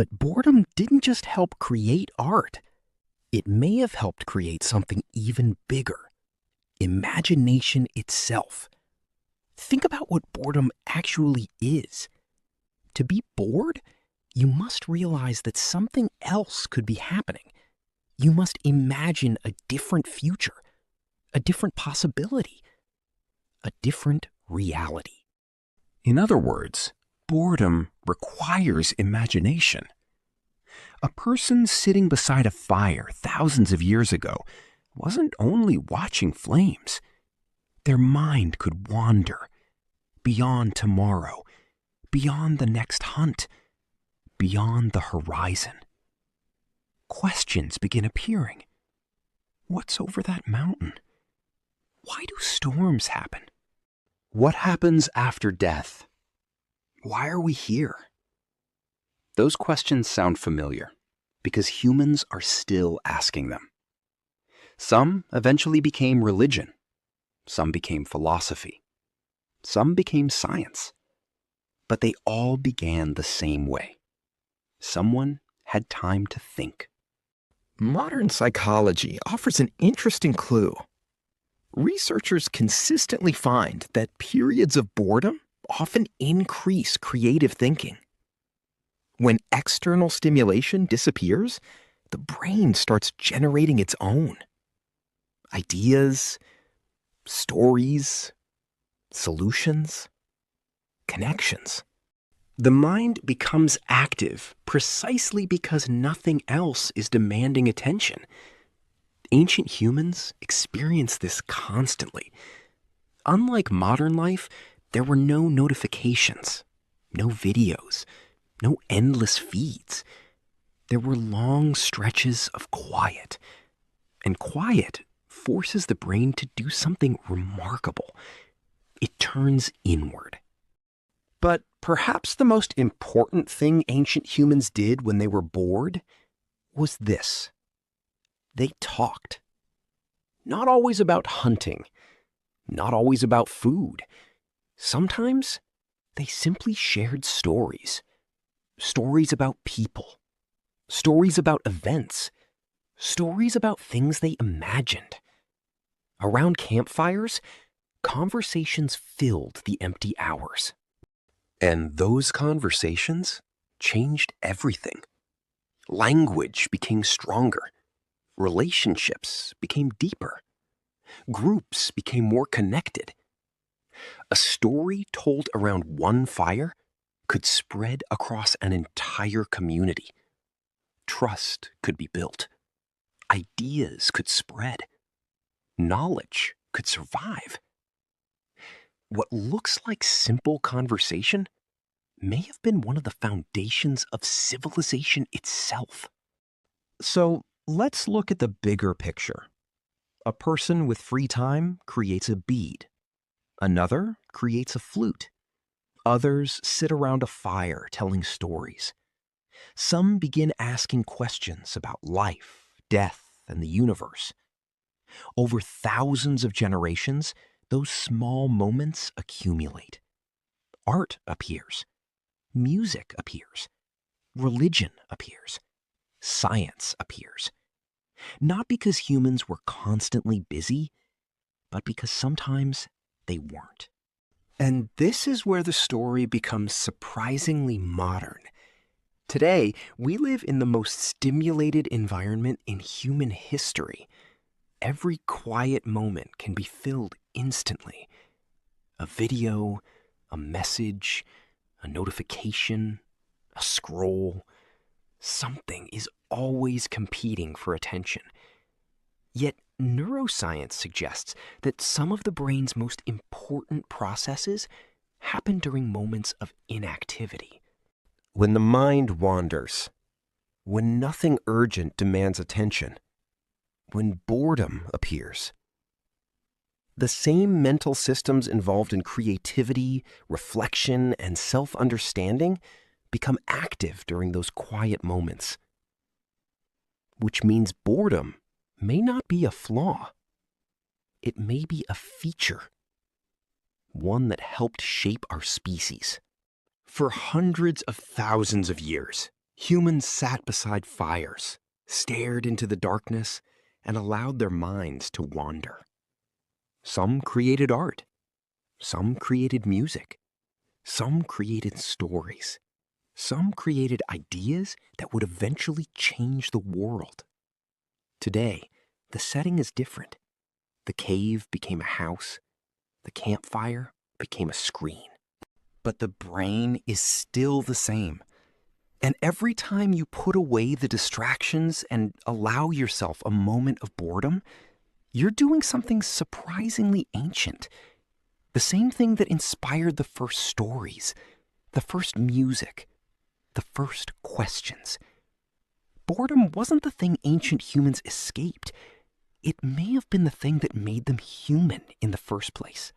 But boredom didn't just help create art. It may have helped create something even bigger: imagination itself. Think about what boredom actually is. To be bored, you must realize that something else could be happening. You must imagine a different future, a different possibility, a different reality. In other words, boredom requires imagination. A person sitting beside a fire thousands of years ago wasn't only watching flames. Their mind could wander beyond tomorrow, beyond the next hunt, beyond the horizon. Questions begin appearing. What's over that mountain? Why do storms happen? What happens after death? Why are we here? Those questions sound familiar because humans are still asking them. Some eventually became religion. Some became philosophy. Some became science. But they all began the same way. Someone had time to think. Modern psychology offers an interesting clue. Researchers consistently find that periods of boredom often increase creative thinking. When external stimulation disappears, the brain starts generating its own ideas, stories, solutions, connections. The mind becomes active precisely because nothing else is demanding attention. Ancient humans experienced this constantly. Unlike modern life, there were no notifications, no videos, no endless feeds. There were long stretches of quiet. And quiet forces the brain to do something remarkable. It turns inward. But perhaps the most important thing ancient humans did when they were bored was this. They talked. Not always about hunting, not always about food. Sometimes they simply shared stories. Stories about people. Stories about events. Stories about things they imagined. Around campfires, conversations filled the empty hours. And those conversations changed everything. Language became stronger. Relationships became deeper. Groups became more connected. A story told around one fire could spread across an entire community. Trust could be built. Ideas could spread. Knowledge could survive. What looks like simple conversation may have been one of the foundations of civilization itself. So let's look at the bigger picture. A person with free time creates a bead. Another creates a flute. Others sit around a fire telling stories. Some begin asking questions about life, death, and the universe. Over thousands of generations, those small moments accumulate. Art appears. Music appears. Religion appears. Science appears. Not because humans were constantly busy, but because sometimes they weren't. And this is where the story becomes surprisingly modern. Today, we live in the most stimulated environment in human history. Every quiet moment can be filled instantly. A video, a message, a notification, a scroll. Something is always competing for attention. Yet neuroscience suggests that some of the brain's most important processes happen during moments of inactivity. When the mind wanders, when nothing urgent demands attention, when boredom appears. The same mental systems involved in creativity, reflection, and self-understanding become active during those quiet moments. Which means boredom may not be a flaw. It may be a feature, one that helped shape our species. For hundreds of thousands of years, Humans sat beside fires, stared into the darkness, and allowed their minds to wander. Some created art. Some created music. Some created stories. Some created ideas that would eventually change the world. Today, the setting is different. The cave became a house. The campfire became a screen. But the brain is still the same. And every time you put away the distractions and allow yourself a moment of boredom, you're doing something surprisingly ancient. The same thing that inspired the first stories, the first music, the first questions. Boredom wasn't the thing ancient humans escaped. It may have been the thing that made them human in the first place.